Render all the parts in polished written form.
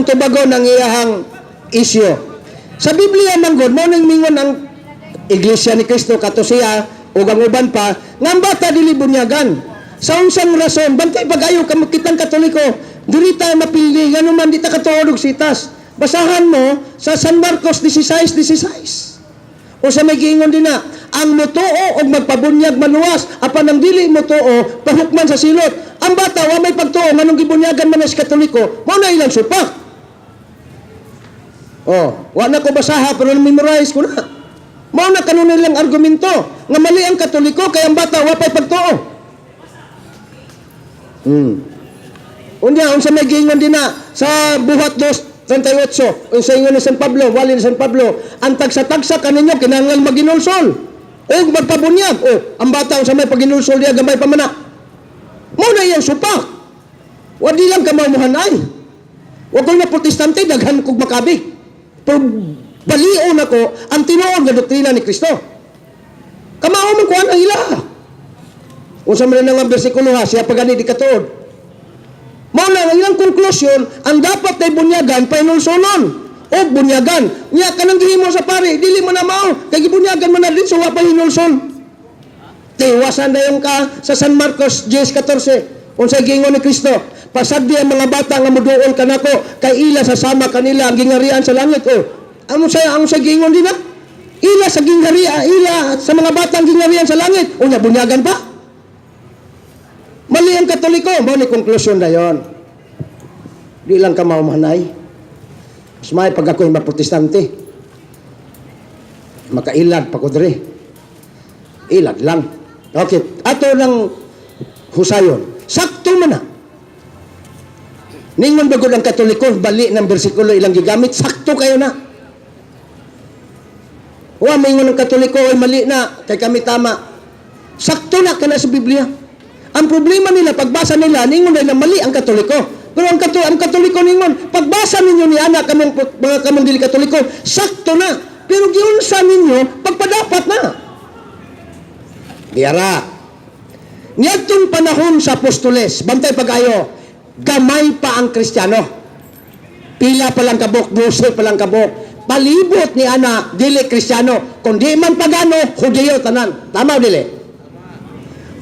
tubago ng iyahang isyo. Sa Biblia manggod mo nang mingon ang Iglesia ni Cristo kato siya ug ang uban pa nga ang bata dili bunyagan. Sa unsang rason bantay pag-ayo ka kitang Katoliko dili ta mapili ngano man di ta katuod og sitas. Basahan mo sa San Marcos 16:16. O sa may giingon din na ang mutuo og magpabunyag maluwas apan ang dili mutuo pahukman sa silot. Ang bata wa may pagtuo nganong gibunyagan man sa Katoliko mao na ilang supak. Oh, wa na ko basaha pero memorize ko na. Mao na kanon nilang argumento nga mali ang Katoliko kay ang bata wa pay pagtuo. Unya unsa may giingon din na sa buhat 2:38 unsa ingon ni San Pablo, wali ni San Pablo, ang tagsa-tagsa kaninyo kinahanglan maginulsol ug magpabunyag. Oh, ang bata unsa may paginulsol diya gamay pa man na. Mao na iyang supak. Wa di lang kamamuhanay. Wa ko na protestante daghan kog makabi. Pero balion ako ang tinuod nga doktrina ni Kristo. Kamao man kuan ang ila. Unsa man nga bersikulo ha, siya pagani di katuod. Mao na ang ilang konklusyon, ang dapat ay bunyagan painulsonon o bunyagan. Nya kanang gihimo sa pare, dili man na mao, kay gibunyagan man na din so wa pa hinulson. Tiwasan dayon ka sa San Marcos 10:14. Unsa giingon ni Kristo? Pasaddi ang mga bata nga moduol kanako kay ila sa sama kanila ang gingarian sa langit. Amo sa gingon din na? Ila sa gingarian, ila sa mga bata ang gingarian sa langit. Unya bunyagan pa? Mali ang Katoliko, mao ni konklusyon dayon. Di lang ka maumanay. Mas may pag ako'y maprotestante. Makailad pa ko diri. Ilad lang. Okay, ato lang husayon. Sakto man na. Ningon bagod ang Katoliko, bali ng bersikulo ilang gigamit, sakto kayo na. Wa mingon ang Katoliko ay mali na, kay kami tama. Sakto na kana sa Biblia. Ang problema nila, pagbasa nila, ningon nila mali ang Katoliko. Pero ang Katoliko ningon, pagbasa ninyo ni anak mga kamong dili Katoliko, sakto na. Pero giunsa ninyo, pagpadapat na. Diara. Niadtong panahon sa apostoles, bantay pag-ayo, gamay pa ang Kristiyano. Pila pa lang kabok, 12 pa lang kabok. Palibot ni ana, dili Kristiyano. Kundi man pagano, Hudiyo tanan. Tama o dili?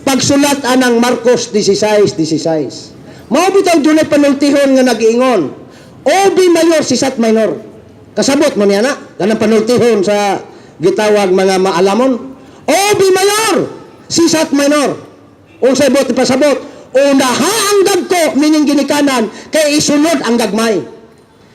Pagsulat anang Marcos 16:16. Mao bitaw dunay panultihon nga nag-iingon. Obi mayor sisat minor. Kasabot mo niya na, kanang panultihon sa gitawag mga maalamon. Obi mayor sisat minor. Unsay bot pasabot? Unaha ang dagko, meaning ginikanan, kay isunod ang gagmay.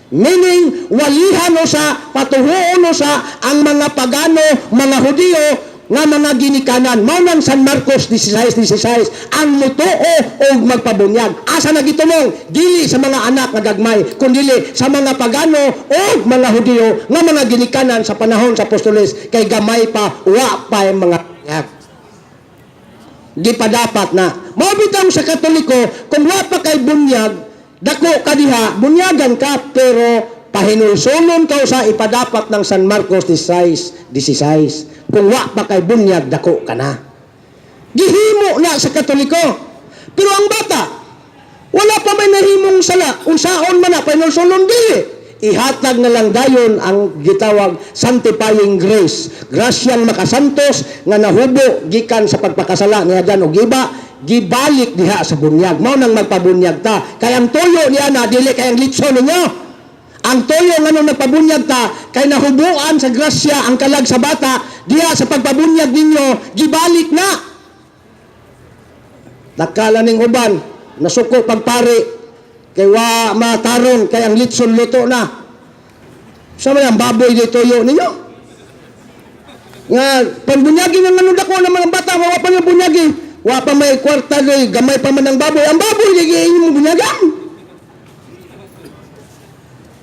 Meaning, walihan o sa, patuhuon o sa, ang mga pagano, mga Hudiyo, nga mga ginikanan. Maunang San Marcos 16:16, ang mutuo o magpabunyag. Asa na gitumong? Dili sa mga anak na gagmay, kundili sa mga pagano o mga Hudiyo, nga mga ginikanan sa panahon sa apostoles, kay gamay pa, wa pa yung mga bunyag. Di pa dapat na. Mabitang sa Katoliko, kung wa pa kay bunyag, dako ka diha, bunyagan ka, pero pahinulsulon ka sa ipadapat ng San Marcos 16:16. Kung wa pa kay bunyag, dako ka na. Gihimo na sa Katoliko. Pero ang bata, wala pa may nahimong sala. Unsaon man na, pahinulsulon dili. Ihatag na lang dayon ang gitawag sanctifying grace. Grasyang makasantos nga nahubo gikan sa pagpakasala ni Adan og iba, gibalik diha sa bunyag. Mao nang magpabunyag ta. Kay ang tuyo niya na dili kay ang litson ninyo. Ang tuyo nga nung nagpabunyag ta kay nahubuan sa grasya ang kalag sa bata diha sa pagpabunyag ninyo, gibalik na. Nakala ning uban, nasuko pagpari kay wa matarong kay ang litson luto na. Sa mga baboy di tuyo ninyo. Nga pagbunyagi ng manunda ko ng mga bata, wa pa yung bunyagi. Wa pa may kwarta doy, gamay pa man ang baboy. Ang baboy di giingin mo bunyagan.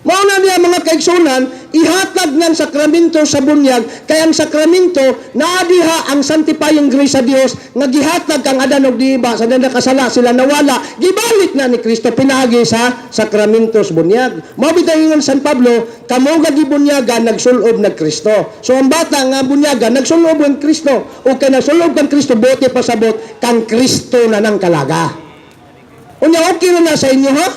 Mao na niya mga kaigsunan, ihatag ng sakramento sa bunyag, kay ang sakramento naadiha ang sanctifying grace sa Dios nga gihatag kang Adan og diba sa nakasala sila nawala, gibalik na ni Kristo pinagi sa sakramento sa bunyag. Mao bitaw ingon San Pablo, kamo nga gibunyagan nagsulob nag Kristo. So ang bata nga bunyagan nagsulob ang Kristo, o kay nagsulob kang Kristo bote pasabot kang Kristo na nang kalaga. Unya okay na sa inyo ha?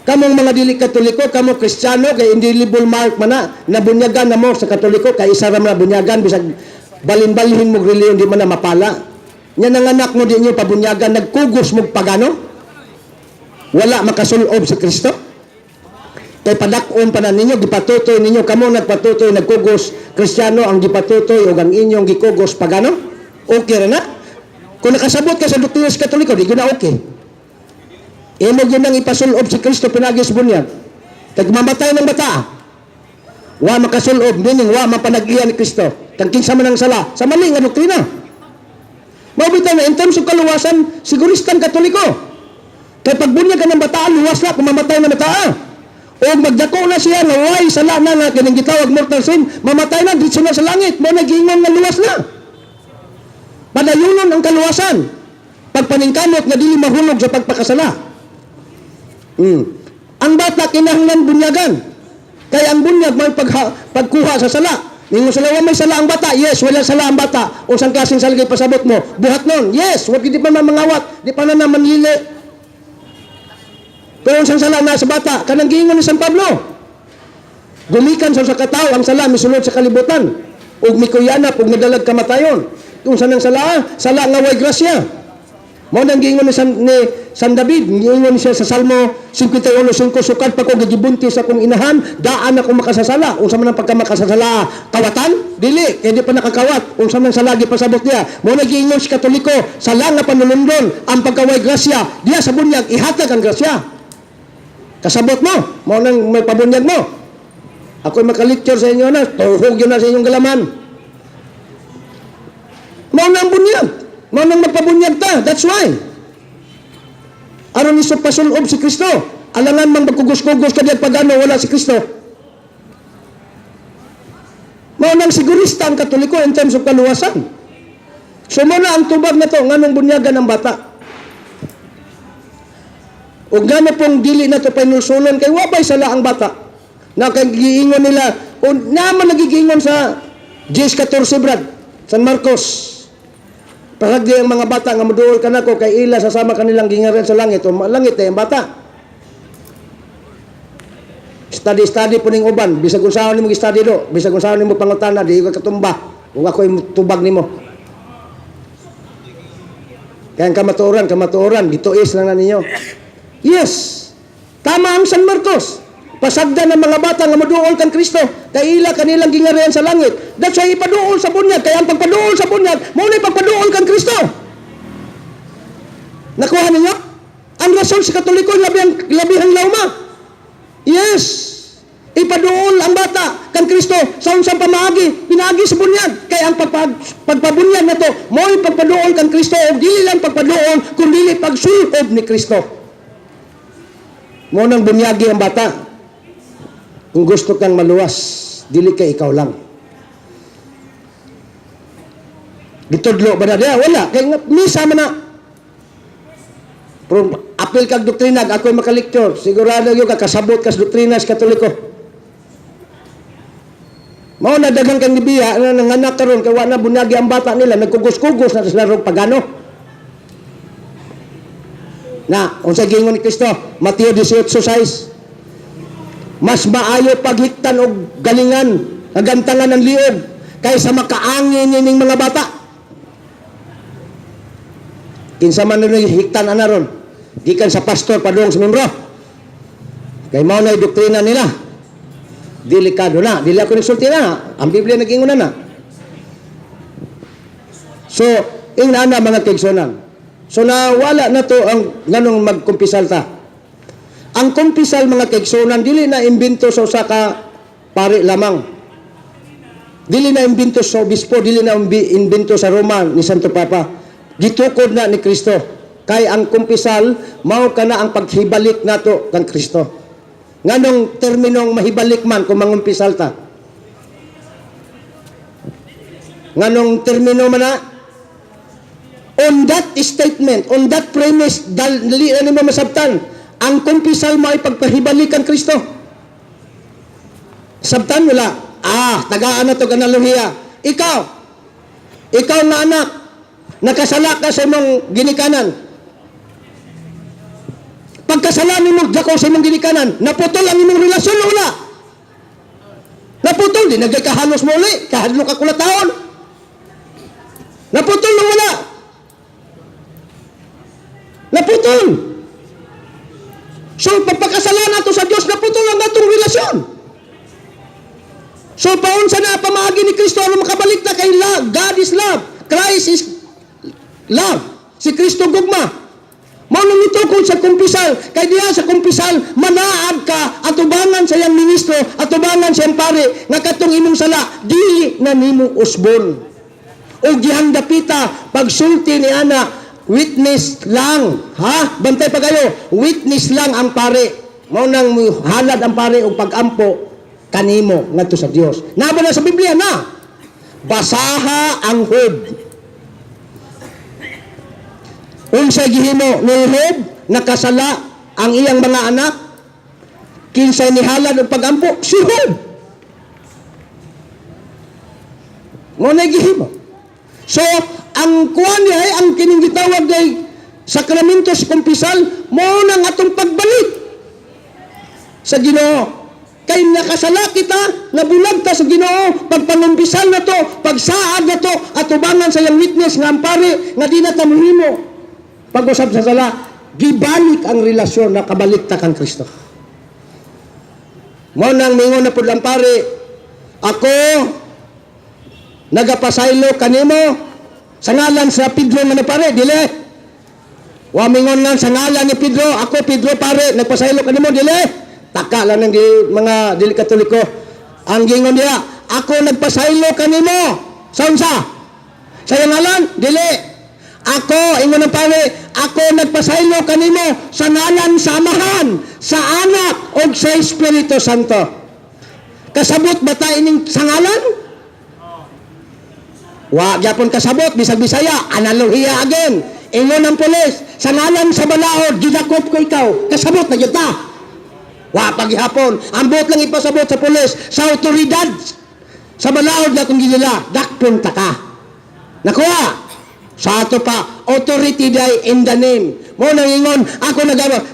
Kamong mga dili Katoliko, kamo Kristiyano, kay indelible mark man na, nabunyagan na mo sa Katoliko, kay isa ra man nabunyagan, bisag balin-balhin mo reliyon, di man na mapala. Nya nanganak mo di nyo pabunyagan, nagkugos mo pagano? Wala makasulob si Kristo? Kay padakon pa na ninyo, gipatutoy ninyo, kamo nagpatutoy, nagkugos, Kristiyano ang gipatutoy, o ang inyong gikugos pagano? Okay ra na? Kung nakasabot ka sa doktrina sa Katoliko, di ko na okay. Imog yun ang ipasulob si Kristo pinagis bunyag. Kag mamatay ng bata. Wa makasulob, meaning wa mapanag-iya ni Kristo. Kag kinsa man ang sala, sa mali nga doktrina. Mabitaw na in terms of kaluwasan, siguristan Katoliko. Kay pagbunyag ka ng bata, luwas na kung mamatay ng bata. O magdako na siya, na way sala na nga, kining gitawag mortal sin, mamatay na, ditso na sa langit, mo nag-ingon na luwas na. Padayunon ang kaluwasan. Pagpaningkamot nga dili mahulog sa pagpakasala. Ang bata kinahanglan bunyagan. Kaya ang bunyag may pagkuha sa sala. Ningon sila, may sala ang bata. Yes, wala sala ang bata. O sang klaseng salgay pasabot mo. Buhat nun. Yes, wag di pa mangawat. Di pa na manlili. Pero ang sala na sa bata, kanang giingon ni San Pablo. Gumikan sa katao, ang sala misulod sa kalibutan. Ug mikuyanap, ug nadalag kamatayon. Kung saan ang sala nga way grasya. Mao nang giingon ni San David, giingon siya sa Salmo 51:5, sukad pa ko gigibuntis akong inahan, daan ako makasasala. Unsa man ang pagkamakasasala? Kawatan? Dili, kay di pa nakakawat. Unsa man sa lagi pasabot niya. Mao nang giingon si Katoliko, sala nga panulundon ang pagkaway grasya, diya sa bunyag ihatag ang grasya. Kasabot mo, mao nang may pabunyag mo. Ako'y makalecture sa inyo na, tuhog yun na sa inyong galaman. Mao nang bunyag. Manang magpabunyag ta, that's why. Aron iso pasulob si Kristo. Alangan mang magkugos-kugos ka diyan pagano wala si Kristo. Manang sigurista ang Katoliko in terms of kaluwasan. So muna ang tubag na to, nganong bunyagan ng bata. O gano pong dili na to pinulsulon, kay wabay sala ang bata. Nakagiingon nila, o naman nagigingon sa 10:14 brad, San Marcos. Pagdi ang mga bata nga maduol ka nako kay ila sasama kanilang gingaran sa langit o langit ang bata. Study po ning uban, bisag unsaon nimo gi-study do, bisag unsaon nimo pangutana di ka katumba. Ug ako'y tubag nimo. Kaya kamatuoran, gituis lang na ninyo. Yes. Tama ang San Marcos. Pasagda ng mga bata nga maduol kan Kristo, kay ila kanilang gingarihan sa langit. That's why ipaduol sa bunyag, kaya ang pagpaduol sa bunyag, mao na pagpaduol kan Kristo. Nakuha ninyo? Ang rason sa Katoliko labihang lauma. Yes. Ipaduol ang bata kan Kristo sa unsang pamaagi, pinaagi sa bunyag. Kaya ang pagpabunyag na to, mao pagpaduol kan Kristo, o dili lang pagpaduol, kundi pagsulob ni Kristo. Mao nang bunyagi ang bata. Kung gusto kang maluwas, dili ka ikaw lang. Gitudlo ba na diya? Wala. Kaya misa man na. Pero apil kag doktrina, ako'y makaliktor. Sigurado yung kakasabot kas doktrina sa Katoliko. Mao na daghang kang nibiya, nanganak karon kay wa na bunyagi ang bata nila, nagkugos-kugos na sa larong pagano. Na, unsa gingon ni Kristo? Mateo 18:6. Mas maayo paghiktan og galingan, nagantangan ng liog, kaysa makaangin ning mga bata. Kinsa man nun hiktan ana ron, gikan sa pastor padung sa membro. Kay mao na doktrina nila. Delikado na, dili ako nagsulti na, ang Biblia nag-ingon na. So, ingana mga kaigsunan. So nawala na to ang nganong magkumpisal ta. Ang kumpisal mga kaigsunan, dili na imbento sa usa ka pari lamang. Dili na imbento sa obispo, dili na imbento sa Roma ni Santo Papa. Gitukod na ni Kristo. Kay ang kumpisal, mao kana ang paghibalik nato kang Kristo. Nganong terminong mahibalik man kung mangumpisal ta? Nganong termino man na? On that statement, on that premise, dali na nimo masabtan. Ang kumpisal mo ay pagpahibalikan Kristo. Sabtan wala. Tagaan na to kanalohiya. Ikaw na anak, nakasala ka sa imong ginikanan. Pagkasalan mo dako sa imong ginikanan, naputol ang imong relasyon o wala? Naputol, di nagkahalos mo ulit, kahadlo ka kulataon. Naputol na wala. Naputol. So, pagpakasalan nato sa Diyos, naputol ang atong relasyon. So, paunsa na pamagi ni Kristo, ano makabalik na kay love. God is love. Christ is love. Si Kristo gugma. Maunong ito kung sa kumpisal, kay diya sa kumpisal, manaad ka, atubangan sa iyang ministro, atubangan sa iyang pare, nga katong imong sala, dili na nimo usbon. O gihandapita, pagsulti ni ana, witness lang, ha? Bantay pa kayo, witness lang ang pare. Maunang halad ang pare o pag-ampo, kanimo, ngadto sa Dios. Naba na sa Biblia na, basaha ang hub. Unsay gihimo ni Job, nakasala ang iyang mga anak, kinsay ni halad og pagampo, si Job. Mo na gihimo. So, ang kuan niya ay ang kining gitawag ay sakramento sa kumpisal, mo nang atong pagbalik sa Ginoo. Kay nakasala kita, nabulag ta sa Ginoo, pagpanumpisal na to, pagsaad na to, atubangan sa iyang witness nga ang pare, nga di na ta mohimo. Pag-usap sa sala, gibalik ang relasyon na kabalik ta kang Kristo. Mo nang mingon na pud ang pare, ako nagapasaylo kanimo sa ngalan sa Pedro nga pare, dili. Wa mingon nga sa ngalan ni Pedro, ako Pedro pare, nagpasaylo kanimo, dili. Taka lang ng mga dili Katoliko. Ang gingon diya, ako nagpasaylo kanimo. Sa unsa? Sa iyang ngalan, dili. Ako, ingon ng pare, ako nagpasaylo kanimo sa ngalan sa Amahan, sa Anak, o sa Espiritu Santo. Kasabot ba tayo ining sa ngalan? Wa, gyapon kasabot, bisag Bisaya, analohiya again. Ingon ng pulis, sa ngalan sa balaod, gidakop ko ikaw. Kasabot na yun ta. Wa, paghihapon, ambot lang ipasabot sa pulis, sa otoridad, sa balaod na kung ginila, dakpon ta ka. Nakuha. Sa ato pa, authority day in the name. Mo nangingon, ako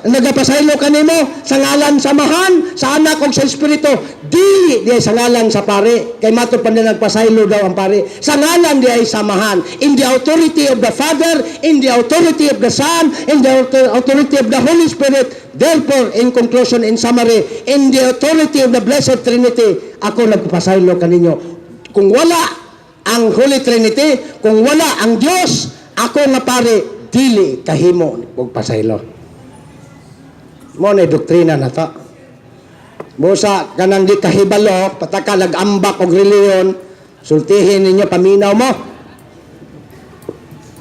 nagapasaylo kanimo sa ngalan sa Amahan, sa Anak, o sa Espiritu. Dili di sa ngalan sa pare. Kay mato pa na nagpasaylo daw ang pare. Sa ngalan di ay samahan. In the authority of the Father, in the authority of the Son, in the authority of the Holy Spirit. Therefore, in conclusion, in summary, in the authority of the Blessed Trinity, ako nagpasaylo kaninyo. Kung wala ang Holy Trinity, kung wala ang Diyos, ako nga pare, dili kahimo og pasaylo. Mo na doktrina na to. Busa kanang di kahibalo, pataka nag-ambak og reliyon, sultihin ninyo, paminaw mo.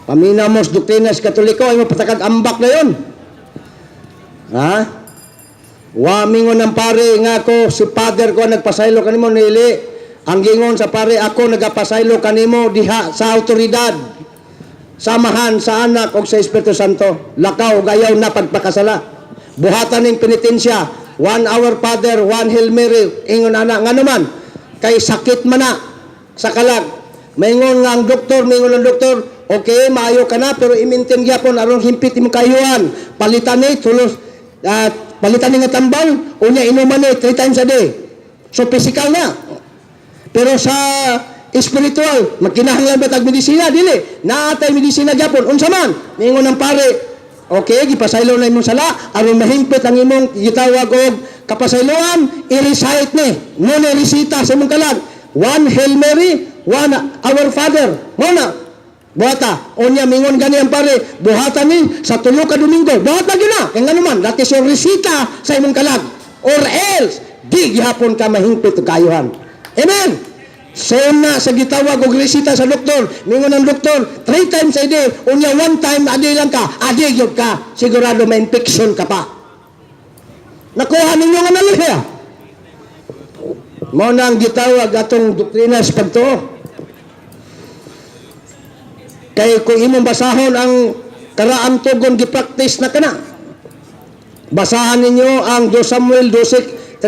Paminaw mo sa doktrina sa Katoliko, ay mo patakag ambak na yun. Ha? Wamingon ng pare nga ako, si Father ko nagpasaylo kanimo, nili. Ang gingon sa pare, ako nagapasaylo kanimo diha sa autoridad, samahan sa Anak o sa Espiritu Santo. Lakaw, gayaw na pagpakasala. Buhatan ng penitensya, 1 Our Father, 1 Hail Mary, ingon anak, nga naman, kay sakit man na sa kalag. Maingon nga ang doktor, maingon ang doktor, okay, maayo ka na, pero i-maintain gyapon aron himpit imong kayuhan. Palitan ni, tulos, palitan ni nga tambal, unya inuman ni 3 times a day. So, physical na. Pero sa espiritual, magkinahanglan ba tag medisina? Dili. Naatay medisina gyapon. Unsa man? Mingon ng pare, okay, gipasaylo na imong sala, aron mahimpit ang imong gitawag og kapasayloan, i-recite ni. Muna resita sa imong kalag. 1 Hail Mary, 1 Our Father. Muna. Buhata. Unya mingon gani ang pare, buhatan ni sa 3 ka Domingo. Buhata gyud na. Kay nganuman, that is your resita sa imong kalag. Or else, di gihapon ka mahimpit og kayuhan. Amen. Same na sa gitawag og resita sa doktor. Mingon ang doktor, 3 times a day, unya 1 time a day lang ka, adi gyud ka. Sigurado may infection ka pa. Nakuha ninyo nga nalihya. Mao na ang gitawag atong doktrina sa pagtuo. Kay kung imong basahon ang karaang tugon gi-practice na kana. Basahan ninyo ang 2 Samuel 12:13.